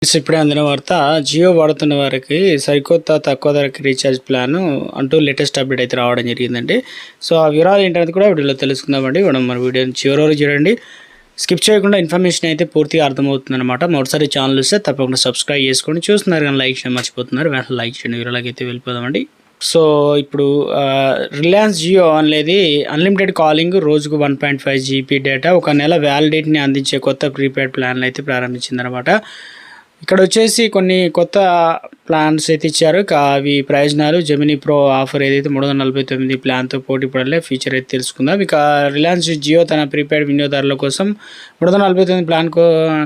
ఇప్పుడే అందిన వార్త. జియో వాడుతున్న వారికి సరికొత్త తక్కువ ధరకి రీఛార్జ్ ప్లాన్ అంటూ లేటెస్ట్ అప్డేట్ అయితే రావడం జరిగిందండి. సో ఆ వివరాలు ఏంటనేది కూడా వీడియోలో తెలుసుకుందామండి. మన వీడియోని చివరి వరకు చూడండి, స్కిప్ చేయకుండా ఇన్ఫర్మేషన్ అయితే పూర్తిగా అర్థమవుతుంది అనమాట. మొదటిసారి ఛానల్ వస్తే తప్పకుండా సబ్స్క్రైబ్ చేసుకోండి. చూస్తున్నారు కానీ లైక్ చేయడం మర్చిపోతున్నారు, వెంటనే లైక్ చేయండి. వివరాలకి అయితే వెళ్ళిపోదామండి. సో ఇప్పుడు రిలయన్స్ జియో అనేది అన్లిమిటెడ్ కాలింగ్, రోజుకు 1.5 GB డేటా, ఒక నెల వ్యాలిడిటీని అందించే కొత్త ప్రీపెయిడ్ ప్లాన్లు అయితే ప్రారంభించిందనమాట. ఇక్కడ వచ్చేసి కొన్ని కొత్త ప్లాన్స్ అయితే ఇచ్చారు. అవి ప్రయోజనాలు జెమినీ ప్రో ఆఫర్ ఏదైతే 349 ప్లాన్తో పోటీ పడలే ఫీచర్ అయితే తెలుసుకుందాం. ఇక రిలయన్స్ జియో తన ప్రీపెయిడ్ వినియోగదారుల కోసం 349 ప్లాన్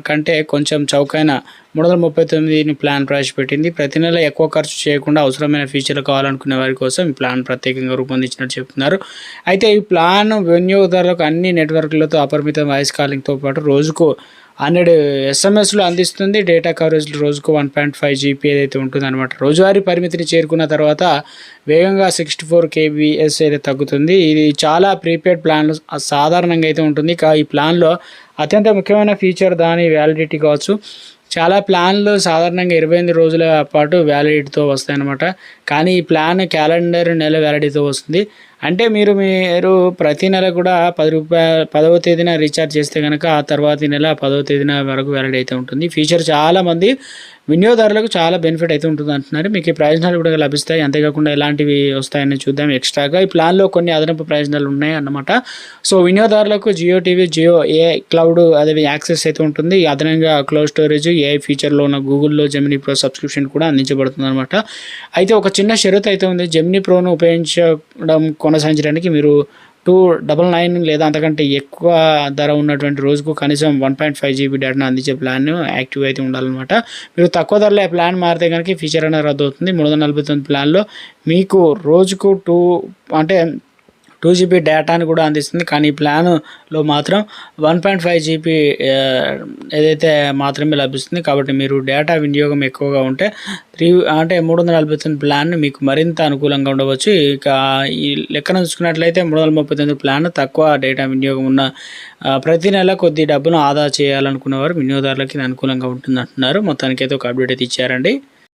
కంటే కొంచెం చౌకైన 339 ప్లాన్ ప్రవేశపెట్టింది. ప్రతి నెల ఎక్కువ ఖర్చు చేయకుండా అవసరమైన ఫీచర్లు కావాలనుకునే వారి కోసం ఈ ప్లాన్ ప్రత్యేకంగా రూపొందించినట్టు చెప్తున్నారు. అయితే ఈ ప్లాన్ వినియోగదారులకు అన్ని నెట్వర్క్లతో అపరిమిత వాయిస్ కాలింగ్తో పాటు రోజుకు 100 SMSలు అందిస్తుంది. డేటా కవరేజ్ రోజుకు 1.5 GB ఏదైతే ఉంటుందన్నమాట. రోజువారీ పరిమితిని చేరుకున్న తర్వాత వేగంగా 64 kbps అయితే తగ్గుతుంది. ఇది చాలా ప్రీపెయిడ్ ప్లాన్లు సాధారణంగా అయితే ఉంటుంది. ఈ ప్లాన్లో అత్యంత ముఖ్యమైన ఫీచర్ దాని వ్యాలిడిటీ కావచ్చు. చాలా ప్లాన్లు సాధారణంగా 28 రోజుల పాటు వ్యాలిడిటీతో వస్తాయన్నమాట. కానీ ఈ ప్లాన్ క్యాలెండర్ నెల వ్యాలిడిటీతో వస్తుంది. అంటే మీరు ప్రతి నెల కూడా రూపాయలు 10వ తేదీన రీఛార్జ్ చేస్తే కనుక ఆ తర్వాతి నెల 10వ తేదీన వరకు వ్యాలిడ్ అయితే ఉంటుంది. ఫీచర్ చాలామంది వినియోగదారులకు చాలా బెనిఫిట్ అయితే ఉంటుంది అంటున్నారు. మీకు ఈ ప్రయోజనాలు కూడా లభిస్తాయి. అంతేకాకుండా ఎలాంటివి వస్తాయని చూద్దాం. ఎక్స్ట్రాగా ఈ ప్లాన్లో కొన్ని అదనపు ప్రయోజనాలు ఉన్నాయి అన్నమాట. సో వినియోగదారులకు Jio TV, Jio AI cloud అదే యాక్సెస్ అయితే ఉంటుంది. అదనంగా క్లౌడ్ స్టోరేజ్, ఏఐ ఫీచర్లో ఉన్న గూగుల్లో జెమినీ ప్రో సబ్స్క్రిప్షన్ కూడా అందించబడుతుంది అనమాట. అయితే ఒక చిన్న షరతు అయితే ఉంది. జెమినీ ప్రోను ఉపయోగించడం కొనసాగించడానికి మీరు 299 లేదా అంతకంటే ఎక్కువ ధర ఉన్నటువంటి రోజుకు కనీసం 1.5 GB డేటాను అందించే ప్లాన్ యాక్టివ్ అయితే ఉండాలన్నమాట. మీరు తక్కువ ధరలో ప్లాన్ మారితే కనుక ఫీచర్ అనేది రద్దు అవుతుంది. 349 ప్లాన్లో మీకు రోజుకు 2 GB డేటాను కూడా అందిస్తుంది. కానీ ఈ ప్లాన్లో మాత్రం 1.5 GB ఏదైతే మాత్రమే లభిస్తుంది. కాబట్టి మీరు డేటా వినియోగం ఎక్కువగా ఉంటే 349 ప్లాన్ మీకు మరింత అనుకూలంగా ఉండవచ్చు. ఇక ఈ లెక్కన చూసుకున్నట్లయితే 339 ప్లాన్ తక్కువ డేటా వినియోగం ఉన్న ప్రతి నెల కొద్ది డబ్బును ఆదా చేయాలనుకున్న వారు వినియోగదారులకి అనుకూలంగా ఉంటుంది అంటున్నారు. మొత్తానికైతే ఒక అప్డేట్ అయితే ఇచ్చారండి.